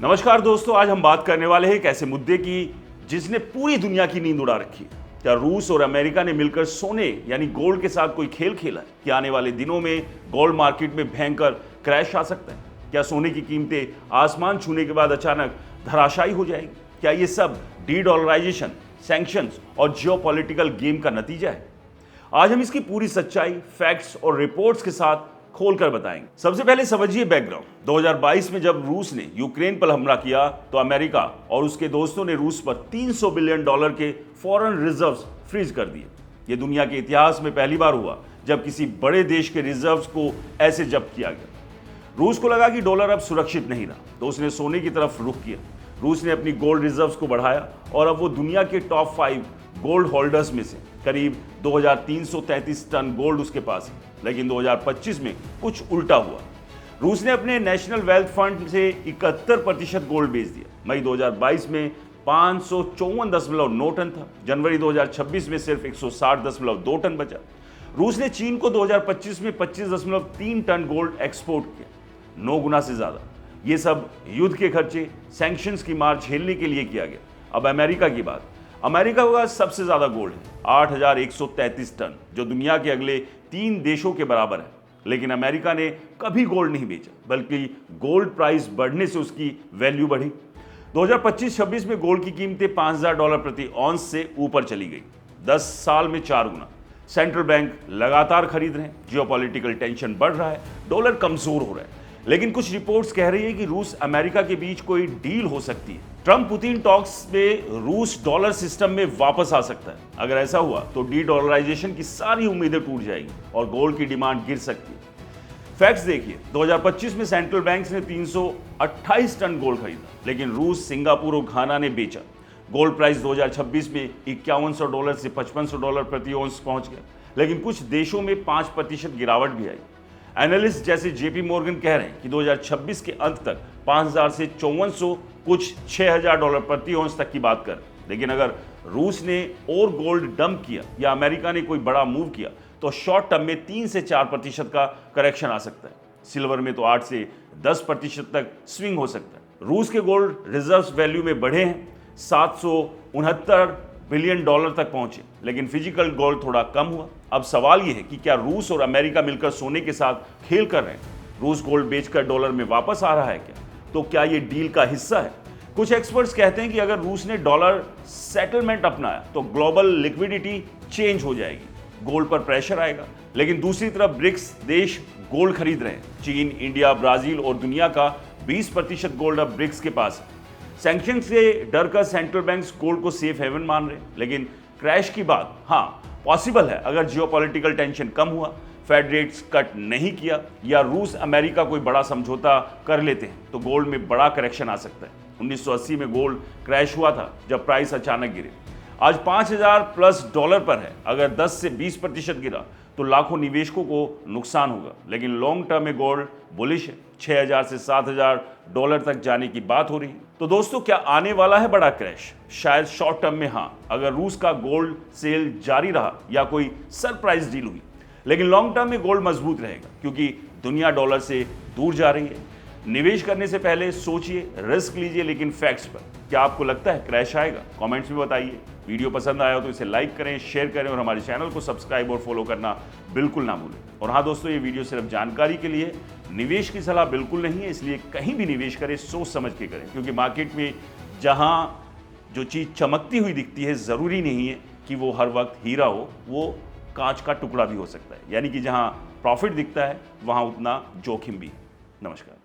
नमस्कार दोस्तों, आज हम बात करने वाले हैं एक ऐसे मुद्दे की जिसने पूरी दुनिया की नींद उड़ा रखी है। क्या रूस और अमेरिका ने मिलकर सोने यानी गोल्ड के साथ कोई खेल खेला है? क्या आने वाले दिनों में गोल्ड मार्केट में भयंकर क्रैश आ सकता है? क्या सोने की कीमतें आसमान छूने के बाद अचानक धराशायी हो जाएगी? क्या ये सब डी-डॉलराइजेशन, सैंक्शंस और जियोपॉलिटिकल गेम का नतीजा है? आज हम इसकी पूरी सच्चाई, फैक्ट्स और रिपोर्ट्स के साथ खोलकर बताएंगे। सबसे पहले समझिए बैकग्राउंड। 2022 में जब रूस ने यूक्रेन पर हमला किया तो अमेरिका और उसके दोस्तों ने रूस पर $300 बिलियन के फॉरेन रिजर्व्स फ्रीज कर दिए। यह दुनिया के इतिहास में पहली बार हुआ जब किसी बड़े देश के रिजर्व्स को ऐसे जब्त किया गया। रूस को लगा कि डॉलर अब सुरक्षित नहीं रहा तो उसने सोने की तरफ रुख किया। रूस ने अपनी गोल्ड रिजर्व्स को बढ़ाया और अब वो दुनिया के टॉप 5 गोल्ड होल्डर्स में से करीब 2333 टन गोल्ड उसके पास है। लेकिन 2025 में कुछ उल्टा हुआ। रूस ने अपने नेशनल वेल्थ फंड से 71% गोल्ड बेच दिया। मई 2022 में 554.9 टन था। जनवरी 2026 में सिर्फ 160.2 टन बचा। रूस ने चीन को 2025 में 25.3 टन गोल्ड एक्सपोर्ट किया, 9 गुना से ज्यादा। ये सब युद्ध के खर्चे, सैंक्शंस की मार झेलने के लिए किया गया। अब अमेरिका की बात। अमेरिका का सबसे ज्यादा गोल्ड है 8,133 टन, जो दुनिया के अगले 3 देशों के बराबर है। लेकिन अमेरिका ने कभी गोल्ड नहीं बेचा, बल्कि गोल्ड प्राइस बढ़ने से उसकी वैल्यू बढ़ी। 2025-26 में गोल्ड की कीमतें $5,000 प्रति ऑन्स से ऊपर चली गई, 10 साल में 4 गुना। सेंट्रल बैंक लगातार खरीद रहे हैं, जियोपॉलिटिकल टेंशन बढ़ रहा है, डॉलर कमजोर हो रहा है। लेकिन कुछ रिपोर्ट्स कह रही है कि रूस अमेरिका के बीच कोई डील हो सकती है। ट्रंप पुतिन टॉक्स में रूस डॉलर सिस्टम में वापस आ सकता है। अगर ऐसा हुआ तो डी डॉलराइजेशन की सारी उम्मीदें टूट जाएगी और गोल्ड की डिमांड गिर सकती है। फैक्ट्स देखिए, 2025 में सेंट्रल बैंक्स ने 328 टन गोल्ड खरीदा, लेकिन रूस, सिंगापुर और घाना ने बेचा। गोल्ड प्राइस 2026 में $5100 से $5500 प्रति ऑन्स पहुंच गया, लेकिन कुछ देशों में 5% गिरावट भी आई। एनालिस्ट जैसे जेपी मॉर्गन कह रहे हैं कि 2026 के अंत तक 5000 से 5400, कुछ $6000 प्रति ऑन्स तक की बात कर। लेकिन अगर रूस ने और गोल्ड डंप किया या अमेरिका ने कोई बड़ा मूव किया तो शॉर्ट टर्म में 3 से 4% का करेक्शन आ सकता है। सिल्वर में तो 8 से 10% तक स्विंग हो सकता है। रूस के गोल्ड रिजर्व्स वैल्यू में बढ़े हैं, $769 बिलियन तक पहुंचे, लेकिन फिजिकल गोल्ड थोड़ा कम हुआ। अब सवाल यह है कि क्या रूस और अमेरिका मिलकर सोने के साथ खेल कर रहे हैं? रूस गोल्ड बेचकर डॉलर में वापस आ रहा है क्या? तो क्या यह डील का हिस्सा है? कुछ एक्सपर्ट्स कहते हैं कि अगर रूस ने डॉलर सेटलमेंट अपनाया तो ग्लोबल लिक्विडिटी चेंज हो जाएगी, गोल्ड पर प्रेशर आएगा। लेकिन दूसरी तरफ ब्रिक्स देश गोल्ड खरीद रहे हैं। चीन, इंडिया, ब्राजील और दुनिया का 20% गोल्ड अब ब्रिक्स के पास है। सैंक्शन से डर कर सेंट्रल बैंक्स गोल्ड को सेफ हेवन मान रहे हैं। लेकिन क्रैश की बात हाँ पॉसिबल है अगर जियोपॉलिटिकल टेंशन कम हुआ, फेड रेट्स कट नहीं किया या रूस अमेरिका कोई बड़ा समझौता कर लेते हैं तो गोल्ड में बड़ा करेक्शन आ सकता है। 1980 में गोल्ड क्रैश हुआ था जब प्राइस अचानक गिरे। आज $5000+ पर है। अगर 10 से 20% गिरा तो लाखों निवेशकों को नुकसान होगा। लेकिन लॉन्ग टर्म में गोल्ड बुलिश है, $6000 से $7000 तक जाने की बात हो रही है। तो दोस्तों, क्या आने वाला है बड़ा क्रैश? शायद शॉर्ट टर्म में हाँ, अगर रूस का गोल्ड सेल जारी रहा या कोई सरप्राइज डील हुई। लेकिन लॉन्ग टर्म में गोल्ड मजबूत रहेगा क्योंकि दुनिया डॉलर से दूर जा रही है। निवेश करने से पहले सोचिए, रिस्क लीजिए, लेकिन फैक्ट्स पर। क्या आपको लगता है क्रैश आएगा? कमेंट्स में बताइए। वीडियो पसंद आया हो तो इसे लाइक करें, शेयर करें और हमारे चैनल को सब्सक्राइब और फॉलो करना बिल्कुल ना भूलें। और हाँ दोस्तों, ये वीडियो सिर्फ जानकारी के लिए, निवेश की सलाह बिल्कुल नहीं है, इसलिए कहीं भी निवेश करें सोच समझ के करें। क्योंकि मार्केट में जहाँ जो चीज़ चमकती हुई दिखती है ज़रूरी नहीं है कि वो हर वक्त हीरा हो, वो कांच का टुकड़ा भी हो सकता है। यानी कि जहाँ प्रॉफिट दिखता है वहाँ उतना जोखिम भी। नमस्कार।